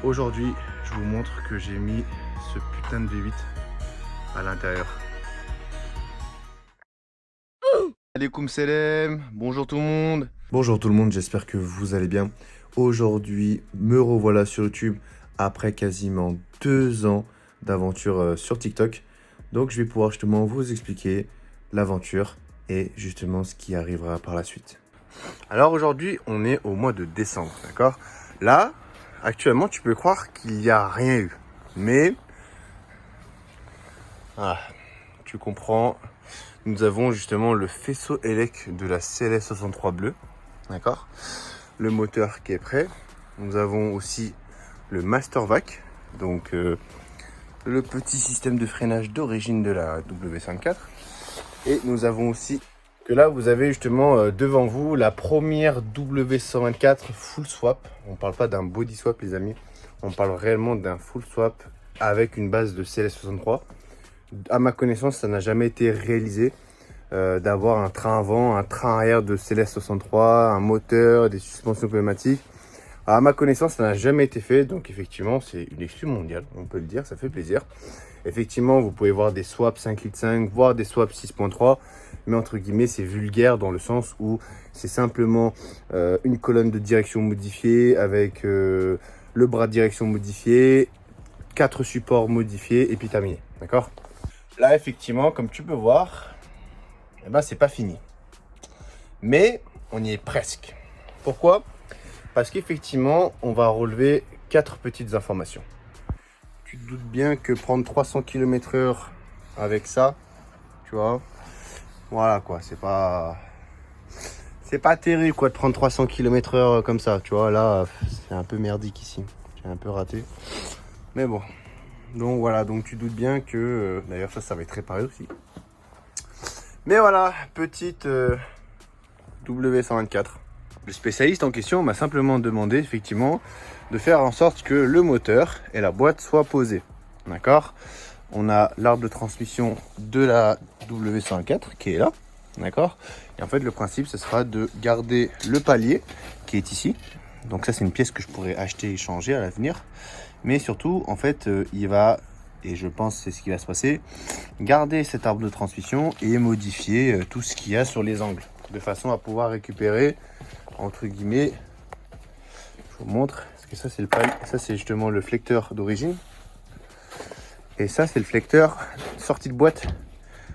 Aujourd'hui, je vous montre que j'ai mis ce putain de V8 à l'intérieur. Alaikum salam, bonjour tout le monde. Bonjour tout le monde, j'espère que vous allez bien. Aujourd'hui, me revoilà sur YouTube après quasiment 2 ans d'aventure sur TikTok. Donc je vais pouvoir justement vous expliquer l'aventure et justement ce qui arrivera par la suite. Alors aujourd'hui, on est au mois de décembre, d'accord? Là, actuellement, tu peux croire qu'il n'y a rien eu. Mais, ah, tu comprends, nous avons justement le faisceau élec de la CLS63 bleue, d'accord? Le moteur qui est prêt. Nous avons aussi le Master Vac, donc le petit système de freinage d'origine de la W54. Et nous avons aussi que là, vous avez justement devant vous la première W124 full swap. On ne parle pas d'un body swap, les amis. On parle réellement d'un full swap avec une base de CLS63. À ma connaissance, ça n'a jamais été réalisé d'avoir un train avant, un train arrière de CLS63, un moteur, des suspensions pneumatiques. À ma connaissance, ça n'a jamais été fait. Donc effectivement, c'est une exclue mondiale, on peut le dire, ça fait plaisir. Effectivement, vous pouvez voir des swaps 5,5 litres, voire des swaps 6,3. Mais entre guillemets, c'est vulgaire dans le sens où c'est simplement une colonne de direction modifiée avec le bras de direction modifié, 4 supports modifiés et puis terminé. D'accord? Là, effectivement, comme tu peux voir, eh ben, c'est pas fini. Mais on y est presque. Pourquoi? Parce qu'effectivement, on va relever 4 petites informations. Tu te doutes bien que prendre 300 km/h avec ça, tu vois, voilà quoi, c'est pas terrible quoi de prendre 300 km/h comme ça, tu vois, là c'est un peu merdique ici, j'ai un peu raté, mais bon, donc voilà, donc tu doutes bien que, d'ailleurs ça va être réparé aussi, mais voilà, petite W124. Le spécialiste en question m'a simplement demandé effectivement de faire en sorte que le moteur et la boîte soient posés, d'accord. On a l'arbre de transmission de la W104 qui est là, d'accord. Et en fait, le principe, ce sera de garder le palier qui est ici. Donc ça, c'est une pièce que je pourrais acheter et changer à l'avenir. Mais surtout, en fait, il va, et je pense que c'est ce qui va se passer, garder cet arbre de transmission et modifier tout ce qu'il y a sur les angles, de façon à pouvoir récupérer, entre guillemets, je vous montre, parce que ça, c'est le palier, ça, c'est justement le flecteur d'origine. Et ça, c'est le flecteur sortie de boîte.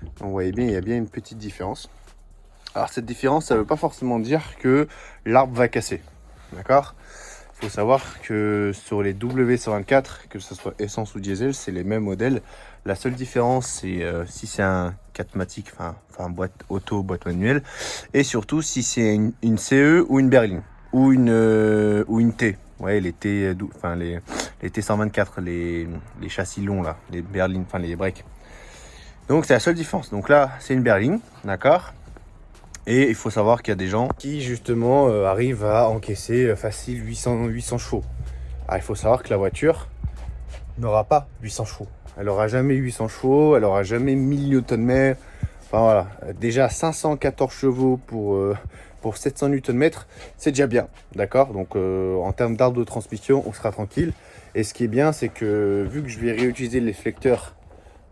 Donc, vous voyez bien, il y a bien une petite différence. Alors, cette différence, ça ne veut pas forcément dire que l'arbre va casser. D'accord? Il faut savoir que sur les W124, que ce soit essence ou diesel, c'est les mêmes modèles. La seule différence, c'est si c'est un 4matic, enfin boîte auto, boîte manuelle. Et surtout, si c'est une CE ou une berline. Ou une T. Ouais, les T, enfin les T124, les châssis longs là, les berlines, enfin les breaks. Donc c'est la seule différence. Donc là, c'est une berline, d'accord. Et il faut savoir qu'il y a des gens qui justement arrivent à encaisser facile 800 chevaux. Alors il faut savoir que la voiture n'aura pas 800 chevaux. Elle aura jamais 800 chevaux, elle aura jamais 1000 Nm. Enfin voilà, déjà 514 chevaux pour 700 Nm, c'est déjà bien, d'accord. Donc en termes d'arbre de transmission, on sera tranquille. Et ce qui est bien, c'est que vu que je vais réutiliser les flecteurs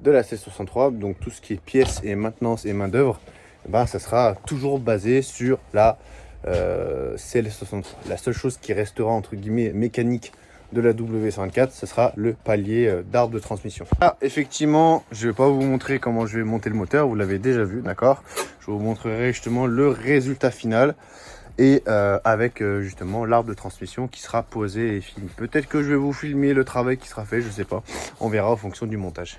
de la C63, donc tout ce qui est pièces et maintenance et main d'œuvre, ben, ça sera toujours basé sur la CL63. La seule chose qui restera entre guillemets mécanique de la W104, ce sera le palier d'arbre de transmission. Là, effectivement, je ne vais pas vous montrer comment je vais monter le moteur, vous l'avez déjà vu, d'accord. Je vous montrerai justement le résultat final et avec justement l'arbre de transmission qui sera posé et fini. Peut-être que je vais vous filmer le travail qui sera fait, je sais pas. On verra en fonction du montage.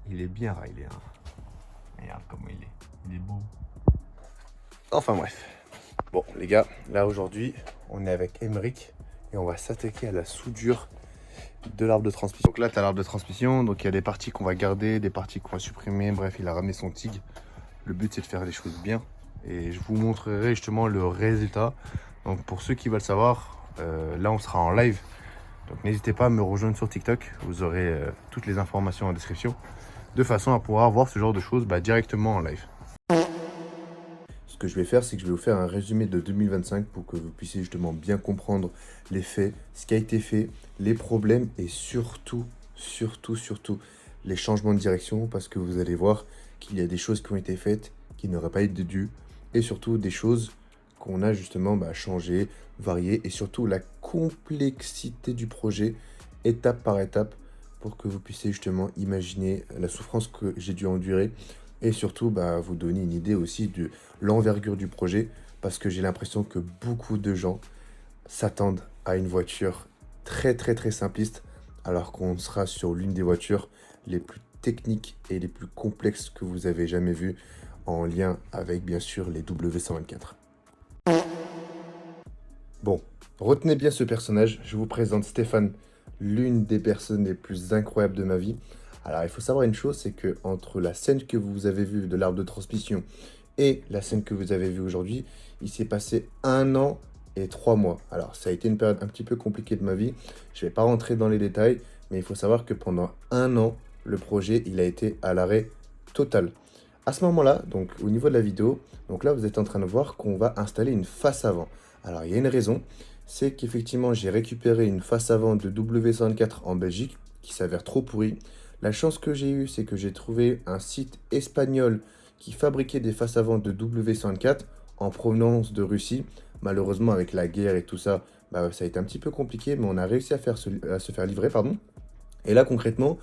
Il est bien railé, hein. Regarde comment il est beau. Enfin bref. Bon les gars, là aujourd'hui, on est avec Emeric et on va s'attaquer à la soudure de l'arbre de transmission. Donc là, tu as l'arbre de transmission, donc il y a des parties qu'on va garder, des parties qu'on va supprimer. Bref, il a ramené son TIG. Le but, c'est de faire les choses bien. Et je vous montrerai justement le résultat. Donc pour ceux qui veulent savoir, là, on sera en live. Donc n'hésitez pas à me rejoindre sur TikTok. Vous aurez toutes les informations en description. De façon à pouvoir voir ce genre de choses directement en live. ce que je vais faire, c'est que je vais vous faire un résumé de 2025 pour que vous puissiez justement bien comprendre les faits, ce qui a été fait, les problèmes et surtout, les changements de direction parce que vous allez voir qu'il y a des choses qui ont été faites qui n'auraient pas été dues et surtout des choses qu'on a justement changé, varié et surtout la complexité du projet étape par étape pour que vous puissiez justement imaginer la souffrance que j'ai dû endurer et surtout vous donner une idée aussi de l'envergure du projet parce que j'ai l'impression que beaucoup de gens s'attendent à une voiture très simpliste alors qu'on sera sur l'une des voitures les plus techniques et les plus complexes que vous avez jamais vues en lien avec bien sûr les W124. Bon, retenez bien ce personnage, je vous présente Stéphane, l'une des personnes les plus incroyables de ma vie. Alors il faut savoir une chose, c'est que entre la scène que vous avez vue de l'arbre de transmission et la scène que vous avez vue aujourd'hui, il s'est passé 1 an et 3 mois. Alors ça a été une période un petit peu compliquée de ma vie, je ne vais pas rentrer dans les détails, mais il faut savoir que pendant 1 an, le projet il a été à l'arrêt total. À ce moment-là, donc au niveau de la vidéo, donc là vous êtes en train de voir qu'on va installer une face avant. Alors il y a une raison, c'est qu'effectivement j'ai récupéré une face avant de W124 en Belgique qui s'avère trop pourrie. La chance que j'ai eue, c'est que j'ai trouvé un site espagnol qui fabriquait des faces avant de W124 en provenance de Russie. Malheureusement avec la guerre et tout ça, ça a été un petit peu compliqué, mais on a réussi à se faire livrer, pardon. Et là concrètement,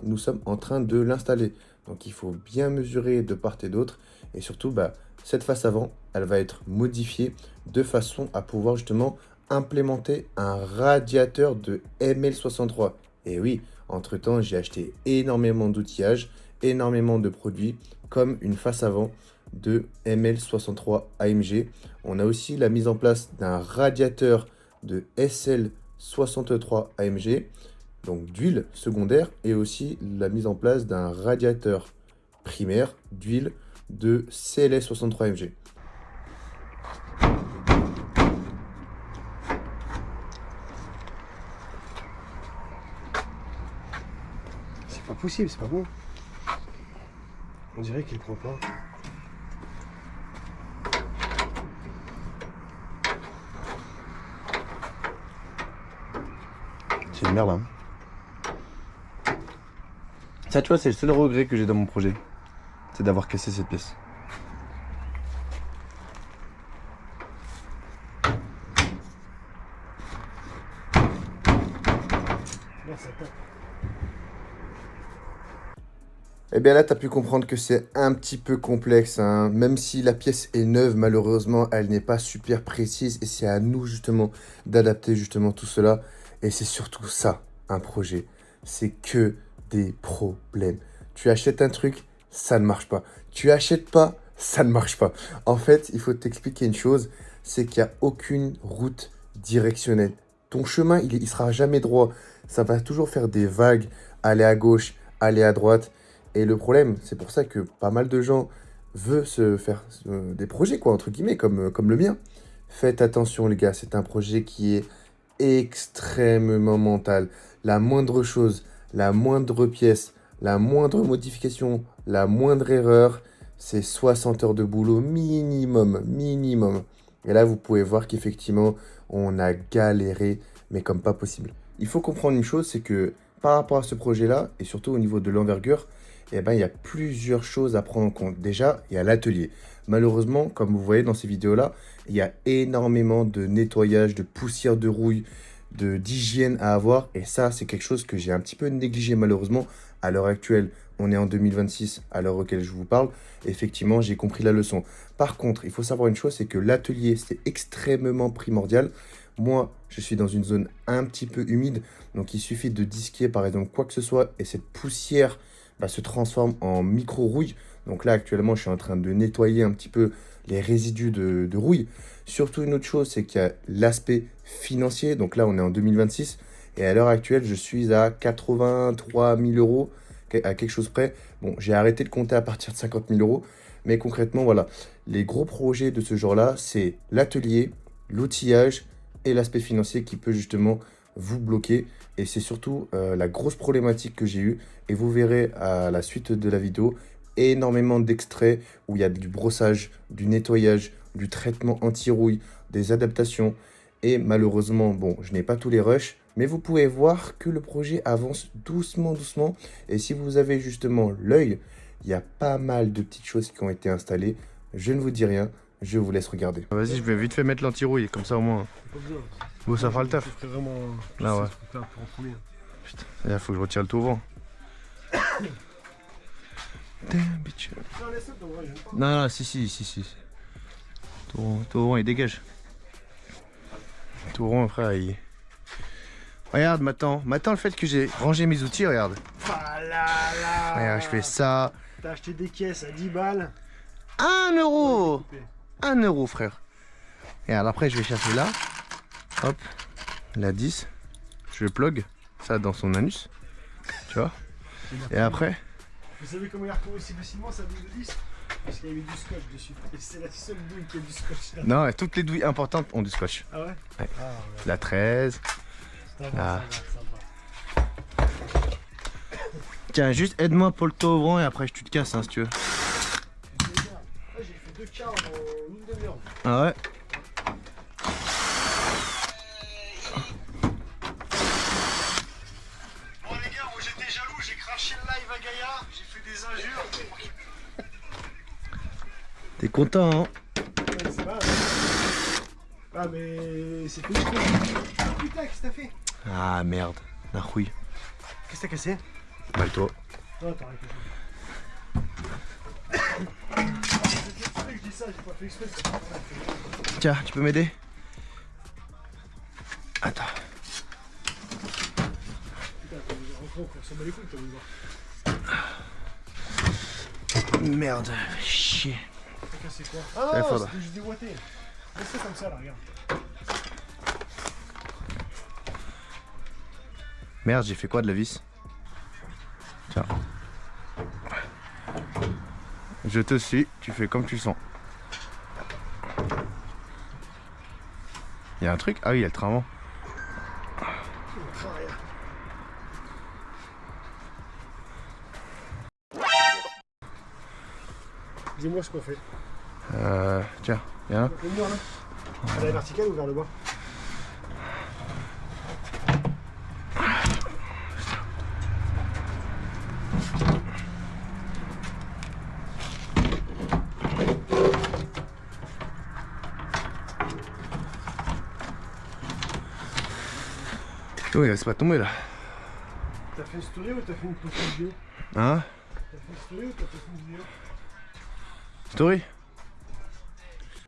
nous sommes en train de l'installer. Donc il faut bien mesurer de part et d'autre. Et surtout, cette face avant, elle va être modifiée de façon à pouvoir justement implémenter un radiateur de ML63. Et oui, entre-temps, j'ai acheté énormément d'outillages, énormément de produits, comme une face avant de ML63 AMG. On a aussi la mise en place d'un radiateur de SL63 AMG, donc d'huile secondaire, et aussi la mise en place d'un radiateur primaire d'huile de CLS63 AMG. C'est pas possible, c'est pas bon. On dirait qu'il prend pas. C'est une merde, hein. Ça, tu vois, c'est le seul regret que j'ai dans mon projet. C'est d'avoir cassé cette pièce. Eh bien là, tu as pu comprendre que c'est un petit peu complexe, hein. Même si la pièce est neuve, malheureusement, elle n'est pas super précise. Et c'est à nous, justement, d'adapter justement tout cela. Et c'est surtout ça, un projet. C'est que des problèmes. Tu achètes un truc, ça ne marche pas. Tu achètes pas, ça ne marche pas. En fait, il faut t'expliquer une chose, c'est qu'il n'y a aucune route directionnelle. Ton chemin, il sera jamais droit. Ça va toujours faire des vagues, aller à gauche, aller à droite. Et le problème, c'est pour ça que pas mal de gens veulent se faire des projets, quoi, entre guillemets, comme le mien. Faites attention, les gars, c'est un projet qui est extrêmement mental. La moindre chose, la moindre pièce, la moindre modification, la moindre erreur, c'est 60 heures de boulot minimum. Et là, vous pouvez voir qu'effectivement, on a galéré, mais comme pas possible. Il faut comprendre une chose, c'est que par rapport à ce projet-là, et surtout au niveau de l'envergure, il y a plusieurs choses à prendre en compte. Déjà, il y a l'atelier. Malheureusement, comme vous voyez dans ces vidéos-là, il y a énormément de nettoyage, de poussière de rouille, d'hygiène à avoir. Et ça, c'est quelque chose que j'ai un petit peu négligé malheureusement. À l'heure actuelle, on est en 2026, à l'heure auquel je vous parle. Effectivement, j'ai compris la leçon. Par contre, il faut savoir une chose, c'est que l'atelier, c'est extrêmement primordial. Moi, je suis dans une zone un petit peu humide. Donc, il suffit de disquer, par exemple, quoi que ce soit. Et cette poussière se transforme en micro-rouille. Donc là, actuellement, je suis en train de nettoyer un petit peu les résidus de rouille. Surtout, une autre chose, c'est qu'il y a l'aspect financier. Donc là, on est en 2026. Et à l'heure actuelle, je suis à 83 000 euros, à quelque chose près. Bon, j'ai arrêté de compter à partir de 50 000 euros. Mais concrètement, voilà. Les gros projets de ce genre-là, c'est l'atelier, l'outillage et l'aspect financier qui peut justement vous bloquer. Et c'est surtout la grosse problématique que j'ai eue. Et vous verrez à la suite de la vidéo énormément d'extraits où il y a du brossage, du nettoyage, du traitement anti-rouille, des adaptations. Et malheureusement, bon, je n'ai pas tous les rushs, mais vous pouvez voir que le projet avance doucement, doucement. Et si vous avez justement l'œil, il y a pas mal de petites choses qui ont été installées. Je ne vous dis rien, je vous laisse regarder. Vas-y, je vais vite fait mettre l'anti-rouille, comme ça au moins. Pas besoin. Bon, ça fera le taf. Je ferai vraiment Là, ouais. ce truc-là pour en premier. Putain, il faut que je retire le tout vent. Damn, bitch. Non, laisse-le, t'en vois, j'aime pas. Non, non, si. Tout rond, il dégage. Tout rond, frère, il... Regarde, maintenant le fait que j'ai rangé mes outils, regarde. Ah là là. Regarde, je fais ça. T'as acheté des caisses à 10 balles. 1 euro. 1 euro, frère. Regarde, après, je vais chercher là. Hop, la 10. Je plug ça dans son anus. Tu vois. Et après... Vous savez comment il a retrouvé si facilement sa douille de 10? Parce qu'il y avait du scotch dessus. Et c'est la seule douille qui a du scotch là. Non, toutes les douilles importantes ont du scotch. Ah ouais? Ouais. Ah ouais. La 13. Ça Ah. va, ça va. Tiens, juste aide-moi pour le taux ouvrant et après je te casse, hein, si tu veux. J'ai fait 2 quarts en une demi-heure. Ah ouais? Bon les gars, moi j'étais jaloux, j'ai craché le live à Gaïa, j'ai fait des injures. T'es content, hein? Ouais, c'est pas. Ah mais c'est plus cool. Putain, qu'est-ce que t'as fait? Ah merde, la rouille. Qu'est-ce que t'as cassé? Bah toi. Non, t'as rien cassé. Je dis ça, j'ai pas fait exprès. Tiens, tu peux m'aider? Attends. Putain, on s'en bat les couilles, t'as vu voir. Merde, chier. T'as cassé quoi? Ça, Ah non, faudra. c'était juste déboîté. Laisse-le comme ça là, regarde. Merde, j'ai fait quoi de la vis? Tiens. Je te suis, tu fais comme tu sens. Il y a un truc? Ah oui, il y a le train avant. Dis-moi ce qu'on fait. Tiens, viens là. Le mur là? Vers la verticale ou vers le bas? Oui, c'est pas tombé là. T'as fait une story ou t'as fait une petite vidéo? Hein? T'as fait une story ou t'as fait une vidéo? Story?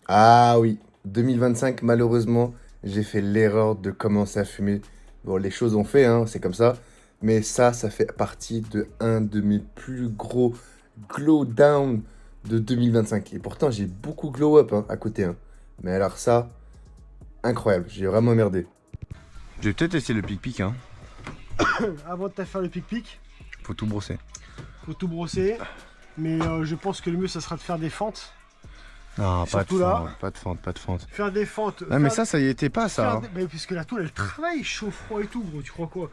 Ah oui, 2025, malheureusement, j'ai fait l'erreur de commencer à fumer. Bon, les choses ont fait, hein, c'est comme ça. Mais ça fait partie de un de mes plus gros glow down de 2025. Et pourtant, j'ai beaucoup glow up hein, à côté. Hein. Mais alors ça, incroyable, j'ai vraiment merdé. Je vais peut-être essayer le pic-pic, hein. Avant de faire le pic-pic, Faut tout brosser. faut tout brosser. Mais je pense que le mieux, ça sera de faire des fentes. Non, pas de surtout là. fente, pas de fente, pas de fente. Faire des fentes. Non, mais ça y était pas, ça. Hein. Mais puisque la tôle, elle travaille, chaud, froid et tout, gros. Tu crois quoi?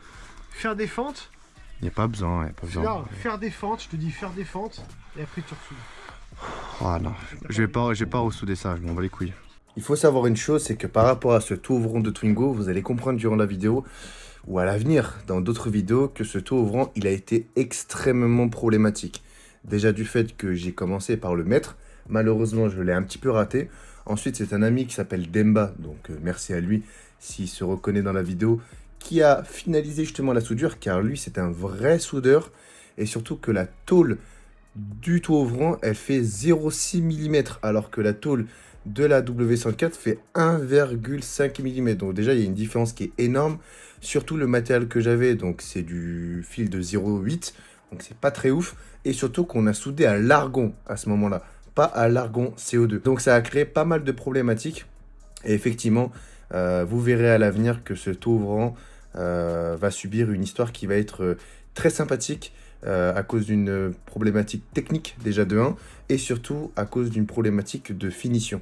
Faire des fentes. Y a pas besoin, Là, faire des fentes, je te dis faire des fentes. Et après, tu ressoudes. Oh non, je vais pas ressouder ça, je m'en bats les couilles. Il faut savoir une chose, c'est que par rapport à ce taux ouvrant de Twingo, vous allez comprendre durant la vidéo, ou à l'avenir, dans d'autres vidéos, que ce taux ouvrant, il a été extrêmement problématique. Déjà du fait que j'ai commencé par le mettre, malheureusement je l'ai un petit peu raté. Ensuite c'est un ami qui s'appelle Demba, donc merci à lui s'il se reconnaît dans la vidéo, qui a finalisé justement la soudure, car lui c'est un vrai soudeur, et surtout que la tôle du taux ouvrant, elle fait 0,6 mm, alors que la tôle de la W104 fait 1,5 mm. Donc déjà, il y a une différence qui est énorme. Surtout le matériel que j'avais, donc c'est du fil de 0,8. Donc c'est pas très ouf. Et surtout qu'on a soudé à l'argon à ce moment-là, pas à l'argon CO2. Donc ça a créé pas mal de problématiques. Et effectivement, vous verrez à l'avenir que ce taux ouvrant va subir une histoire qui va être très sympathique. À cause d'une problématique technique déjà de 1 et surtout à cause d'une problématique de finition.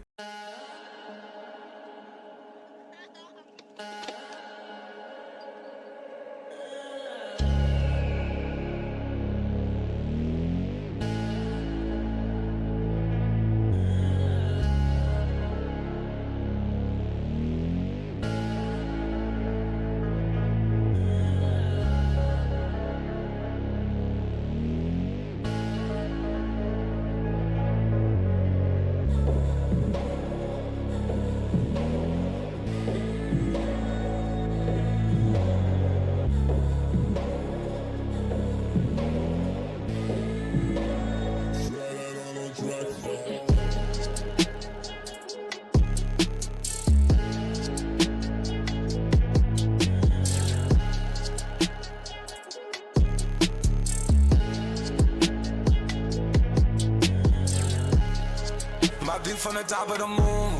from the top of the moon.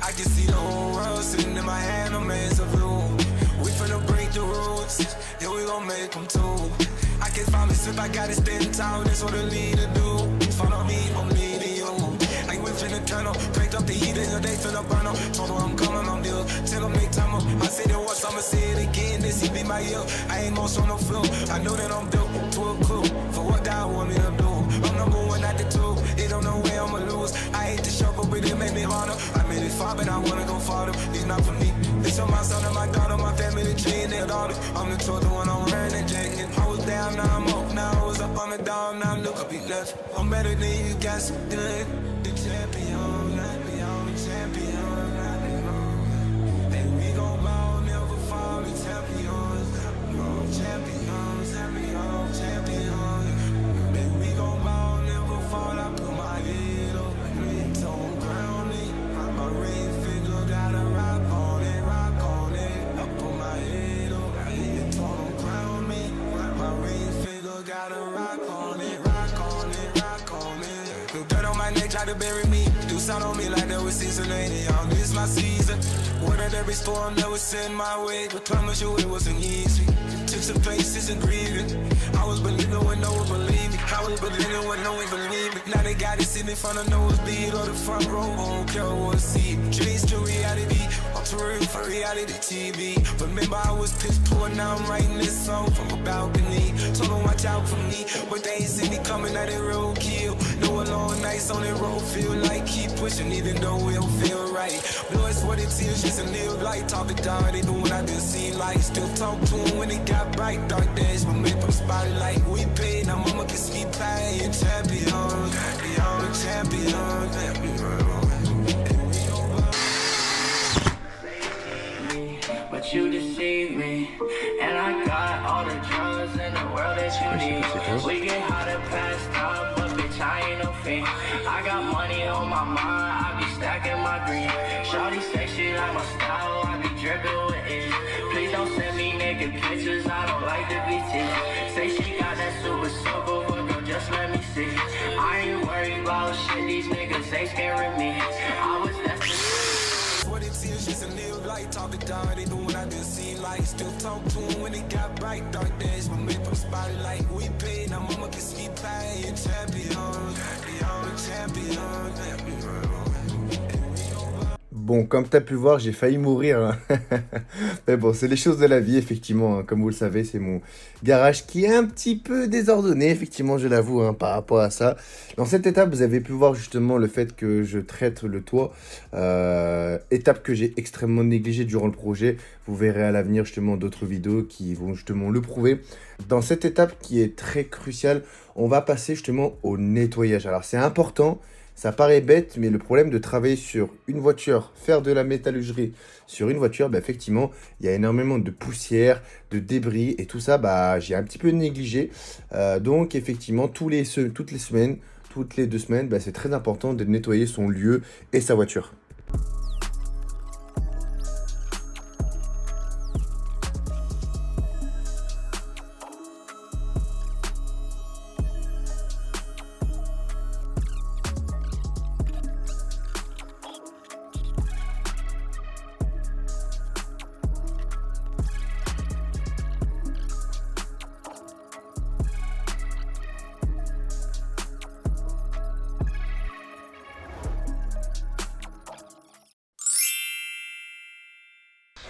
I can see the whole world sitting in my hand, I'm hands of blue. We finna break the rules, yeah, we gon' make them too. I can't find me if I gotta stand tall, that's what a leader do. Follow me, from me to you. Like we finna turn up, cranked up the heat and they finna burn up. Told her I'm coming, I'm there, tell them make time up. I said it once, I'ma say it again, this he be my ear. I ain't most on the floor, I know that I'm built to a clue. For what God want me to do, I'm number one at the two. It don't know where I'ma lose. I hate to struggle, but it made me harder. I made it far, but I wanna go farther. It's not for me. It's on my son and my daughter, my family, tree and their daughters. I'm the chosen one, I'm wearing that jacket. I was down, now I'm up. Now I was up on the down, now look up, he left. I'm better than you guys, good. The champion, let me on the champion. And we gon' ball, never fall, the champions. Champions, champions, champions. And we gon' ball, never fall, I put my head up. Don't ground me, my ring finger got a rock on it, rock on it. I put my head up, don't ground me, my ring finger got a rock on it, rock on it, rock on it. Do dirt on my neck, try to bury me. Do sound on me like there was season 80 on this my season. Word at every storm that was sent my way, but promise you it wasn't easy. Took some places and grieving. I was believing when no one believed me. I was believing when no one believed me. Now they got it sitting in front of nosebleed or the front row. I don't care what see. Dreams to reality, I'm touring for reality TV. Remember I was piss poor, now I'm writing this song from a balcony. Told them watch out for me, but they ain't see me coming at it road kill. No long nights on the road, feel like keep pushing even though it don't feel right. Blood, sweat, and tears, just a live light. Talk to God, they doing I didn't see light. Still talk to him when it got bright. Dark days, but make them spotlight. We paid, now mama can see playing champions. Champion, champion, champion. But you deceived me, and I got all the drugs in the world that you need. We get hot and past time, but bitch, I ain't no fiend. I got money on my mind, I be stacking my green. Shawty say she like my style, I be dripping with it. Please don't send me naked pictures, I don't like to be teased. Say she got that super sober, but girl, just let me see. I ain't worried about shit, these niggas ain't scaring me. I was destined. Just a live light, talk to God, they doing I didn't see light. Still talk to him when it got bright. Dark days, but make them spotlight. We paid, now mama can see playing champions. Champion, champion. Bon, comme tu as pu voir, j'ai failli mourir. Hein. Mais bon, c'est les choses de la vie, effectivement. Hein. Comme vous le savez, c'est mon garage qui est un petit peu désordonné, effectivement, je l'avoue, hein, par rapport à ça. Dans cette étape, vous avez pu voir justement le fait que je traite le toit. Étape que j'ai extrêmement négligée durant le projet. Vous verrez à l'avenir justement d'autres vidéos qui vont justement le prouver. Dans cette étape qui est très cruciale, on va passer justement au nettoyage. Alors, c'est important. Ça paraît bête, mais le problème de travailler sur une voiture, faire de la métallurgie sur une voiture, bah effectivement, il y a énormément de poussière, de débris et tout ça, bah, j'ai un petit peu négligé. Donc effectivement, toutes les semaines, toutes les 2 semaines, bah, c'est très important de nettoyer son lieu et sa voiture.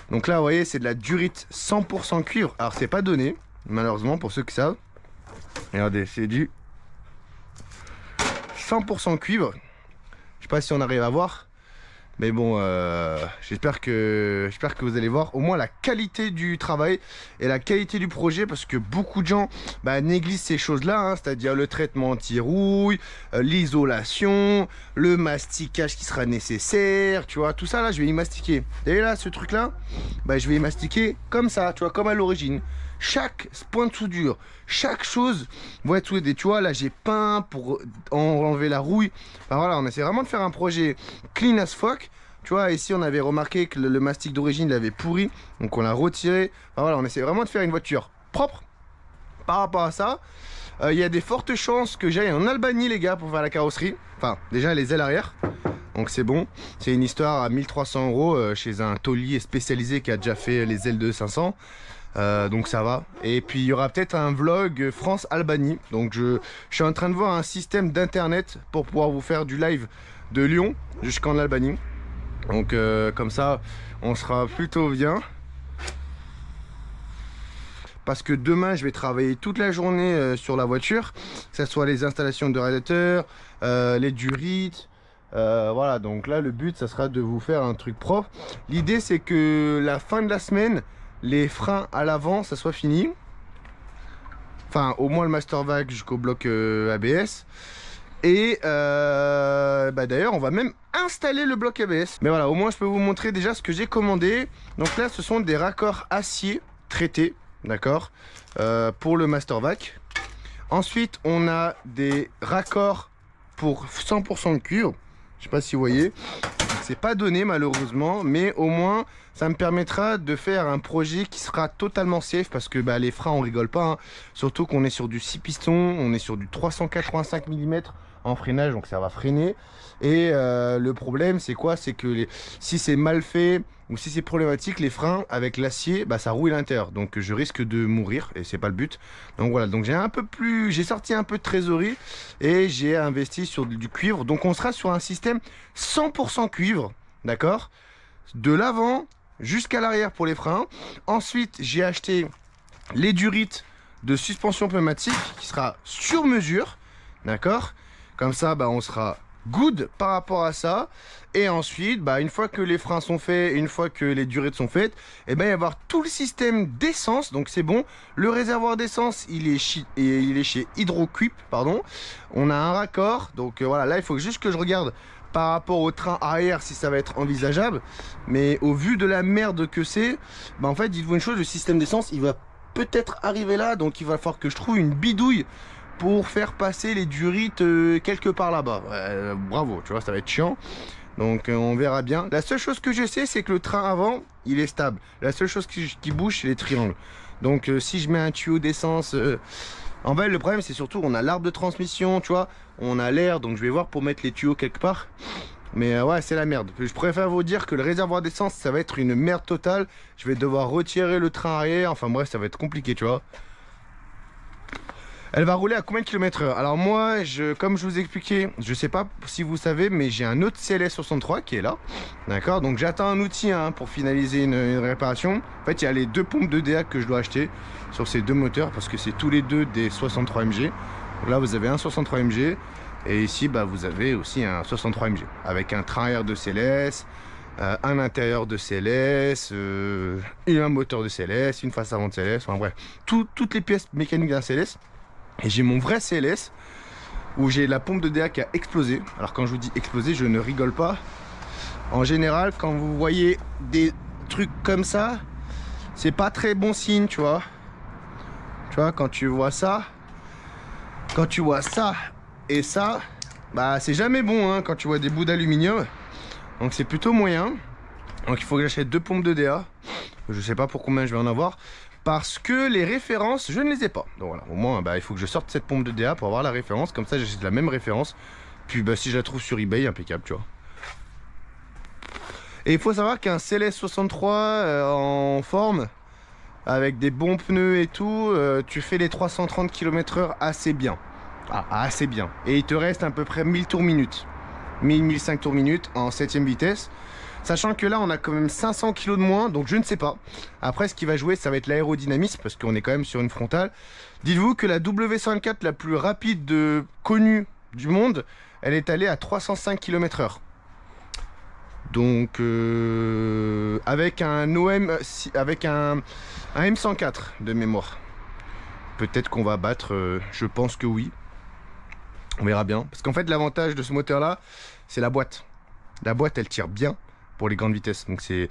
Donc là, vous voyez, c'est de la durite 100% cuivre. Alors, c'est pas donné, malheureusement, pour ceux qui savent. Regardez, c'est du 100% cuivre. Je sais pas si on arrive à voir. Mais bon, j'espère que vous allez voir au moins la qualité du travail et la qualité du projet, parce que beaucoup de gens négligent ces choses-là, hein, c'est-à-dire le traitement anti-rouille, l'isolation, le masticage qui sera nécessaire, tu vois, tout ça là, je vais y mastiquer. Et là, ce truc-là, je vais y mastiquer comme ça, tu vois, comme à l'origine. Chaque point de soudure, chaque chose va être soudée. Tu vois, là j'ai peint pour enlever la rouille. Enfin, voilà, on essaie vraiment de faire un projet clean as fuck. Tu vois, ici on avait remarqué que le mastic d'origine l'avait pourri, donc on l'a retiré. Enfin, voilà, on essaie vraiment de faire une voiture propre. Par rapport à ça, il y a des fortes chances que j'aille en Albanie, les gars, pour faire la carrosserie. Enfin, déjà les ailes arrière. Donc c'est bon. C'est une histoire à 1300 € chez un taulier spécialisé qui a déjà fait les L2 500. Donc ça va. Et puis il y aura peut-être un vlog France-Albanie. Donc je suis en train de voir un système d'internet pour pouvoir vous faire du live de Lyon jusqu'en Albanie. Donc comme ça on sera plutôt bien. Parce que demain je vais travailler toute la journée sur la voiture, que ce soit les installations de radiateurs, les durites, voilà. Donc là le but ça sera de vous faire un truc propre. L'idée c'est que la fin de la semaine, les freins à l'avant ça soit fini, enfin au moins le master vac jusqu'au bloc ABS. Et d'ailleurs on va même installer le bloc ABS. Mais voilà, au moins je peux vous montrer déjà ce que j'ai commandé. Donc là ce sont des raccords acier traités. D'accord, pour le master vac. Ensuite on a des raccords pour 100% de cuivre. Je sais pas si vous voyez, c'est pas donné malheureusement, mais au moins ça me permettra de faire un projet qui sera totalement safe, parce que les freins on rigole pas, hein. Surtout qu'on est sur du 6 pistons, on est sur du 385 mm en freinage, donc ça va freiner. Et le problème c'est quoi? C'est que si c'est mal fait ou si c'est problématique, les freins avec l'acier, ça rouille à l'intérieur, donc je risque de mourir et c'est pas le but. Donc voilà, donc j'ai sorti un peu de trésorerie et j'ai investi sur du cuivre. Donc on sera sur un système 100% cuivre, d'accord, de l'avant jusqu'à l'arrière pour les freins. Ensuite j'ai acheté les durites de suspension pneumatique qui sera sur mesure, d'accord. Comme ça, on sera good par rapport à ça. Et ensuite, une fois que les freins sont faits, une fois que les durites sont faites, il va y avoir tout le système d'essence. Donc c'est bon. Le réservoir d'essence, il est chez Hydroquip, pardon. On a un raccord. Donc voilà, là, il faut juste que je regarde par rapport au train arrière si ça va être envisageable. Mais au vu de la merde que c'est, en fait, dites-vous une chose, le système d'essence, il va peut-être arriver là. Donc il va falloir que je trouve une bidouille pour faire passer les durites quelque part là-bas. Bravo, tu vois, ça va être chiant. Donc on verra bien. La seule chose que je sais, c'est que le train avant, il est stable. La seule chose qui bouge, c'est les triangles. Donc si je mets un tuyau d'essence... En fait, le problème, c'est surtout, on a l'arbre de transmission, tu vois. On a l'air, donc je vais voir pour mettre les tuyaux quelque part. Mais ouais, c'est la merde. Je préfère vous dire que le réservoir d'essence, ça va être une merde totale. Je vais devoir retirer le train arrière. Enfin bref, ça va être compliqué, tu vois. Elle va rouler à combien de km/h? Alors moi, comme je vous expliquais, je sais pas si vous savez, mais j'ai un autre CLS63 qui est là. D'accord, donc j'attends un outil pour finaliser une réparation. En fait, il y a les deux pompes de DA que je dois acheter sur ces deux moteurs, parce que c'est tous les deux des 63 MG. Donc là, vous avez un 63 MG. Et ici, vous avez aussi un 63 MG. Avec un train air de CLS, un intérieur de CLS, et un moteur de CLS, une face avant de CLS. Enfin bref, toutes les pièces mécaniques d'un CLS. Et j'ai mon vrai CLS où j'ai la pompe de DA qui a explosé. Alors quand je vous dis explosé, je ne rigole pas. En général, quand vous voyez des trucs comme ça, c'est pas très bon signe, tu vois. Tu vois, quand tu vois ça et ça, c'est jamais bon quand tu vois des bouts d'aluminium. Donc c'est plutôt moyen. Donc il faut que j'achète deux pompes de DA. Je sais pas pour combien je vais en avoir, parce que les références, je ne les ai pas. Donc voilà, au moins, il faut que je sorte cette pompe de DA pour avoir la référence. Comme ça, j'achète la même référence. Puis si je la trouve sur eBay, impeccable, tu vois. Et il faut savoir qu'un CLS63 en forme, avec des bons pneus et tout, tu fais les 330 km/h assez bien. Assez bien. Et il te reste à peu près 1000 tours minute. 1000-1005 tours minute en 7ème vitesse. Sachant que là on a quand même 500 kg de moins, donc je ne sais pas. Après ce qui va jouer, ça va être l'aérodynamisme, parce qu'on est quand même sur une frontale. Dites-vous que la W104 la plus rapide connue du monde, elle est allée à 305 km/h. Donc avec un OM, avec un M104 de mémoire. Peut-être qu'on va battre, je pense que oui. On verra bien. Parce qu'en fait l'avantage de ce moteur là, c'est la boîte. La boîte elle tire bien pour les grandes vitesses. Donc c'est,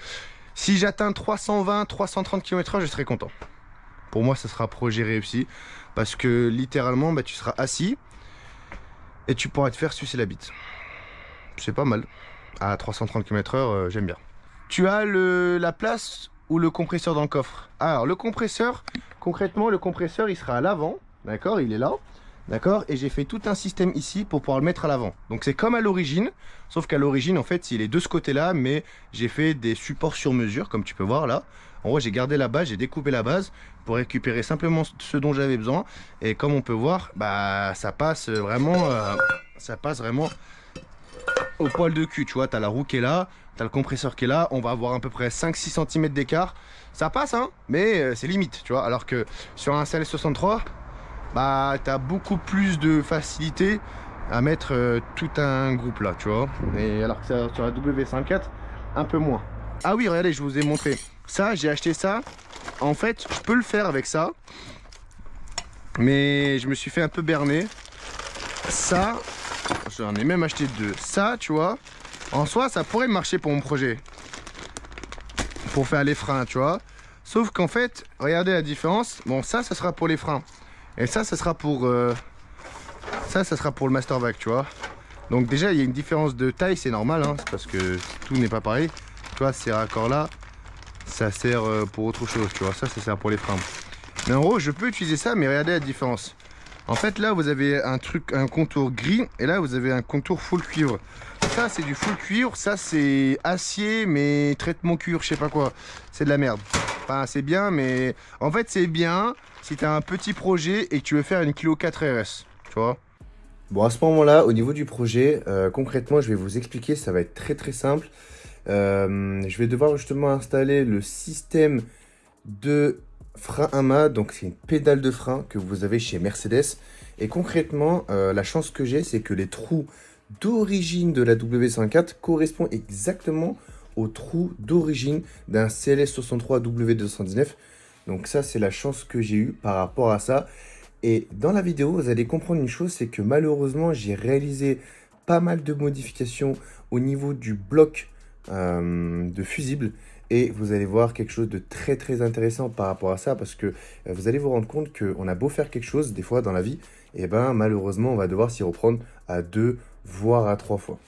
si j'atteins 320-330 km/h, je serai content. Pour moi ça sera projet réussi, parce que littéralement tu seras assis et tu pourras te faire sucer la bite. C'est pas mal. À 330 km/h, j'aime bien. Tu as la place ou le compresseur dans le coffre. Alors le compresseur, concrètement le compresseur il sera à l'avant, d'accord, il est là. D'accord? Et j'ai fait tout un système ici pour pouvoir le mettre à l'avant. Donc c'est comme à l'origine, sauf qu'à l'origine, en fait, il est de ce côté-là, mais j'ai fait des supports sur mesure, comme tu peux voir là. En gros, j'ai gardé la base, j'ai découpé la base pour récupérer simplement ce dont j'avais besoin. Et comme on peut voir, bah ça passe vraiment au poil de cul, tu vois. T'as la roue qui est là, t'as le compresseur qui est là, on va avoir à peu près 5-6 cm d'écart. Ça passe, hein, mais c'est limite, tu vois. Alors que sur un CLS63, bah t'as beaucoup plus de facilité à mettre tout un groupe là, tu vois. Et alors que ça, sur la W54, un peu moins. Ah oui, regardez, je vous ai montré. Ça, j'ai acheté ça. En fait, je peux le faire avec ça. Mais je me suis fait un peu berner. Ça, j'en ai même acheté 2. Ça, tu vois, en soi, ça pourrait marcher pour mon projet. Pour faire les freins, tu vois. Sauf qu'en fait, regardez la différence. Bon, ça sera pour les freins. Et ça sera pour le Mastervac, tu vois. Donc déjà, il y a une différence de taille, c'est normal, hein, parce que tout n'est pas pareil. Tu vois, ces raccords-là, ça sert pour autre chose, tu vois. Ça sert pour les freins. Mais en gros, je peux utiliser ça, mais regardez la différence. En fait, là, vous avez un contour gris, et là, vous avez un contour full cuivre. Ça, c'est du full cuivre, ça, c'est acier, mais traitement cuivre, je sais pas quoi. C'est de la merde. Enfin, c'est bien, mais en fait, c'est bien si tu as un petit projet et que tu veux faire une Clio 4 RS, tu vois. Bon, à ce moment-là, au niveau du projet, concrètement, je vais vous expliquer, ça va être très très simple. Je vais devoir justement installer le système de frein à main, donc c'est une pédale de frein que vous avez chez Mercedes. Et concrètement, la chance que j'ai, c'est que les trous d'origine de la W54 correspondent exactement aux trous d'origine d'un CLS63 W219. Donc ça, c'est la chance que j'ai eue par rapport à ça. Et dans la vidéo, vous allez comprendre une chose, c'est que malheureusement, j'ai réalisé pas mal de modifications au niveau du bloc de fusible. Et vous allez voir quelque chose de très très intéressant par rapport à ça, parce que vous allez vous rendre compte qu'on a beau faire quelque chose, des fois dans la vie, et ben malheureusement, on va devoir s'y reprendre à 2 voire à 3 fois.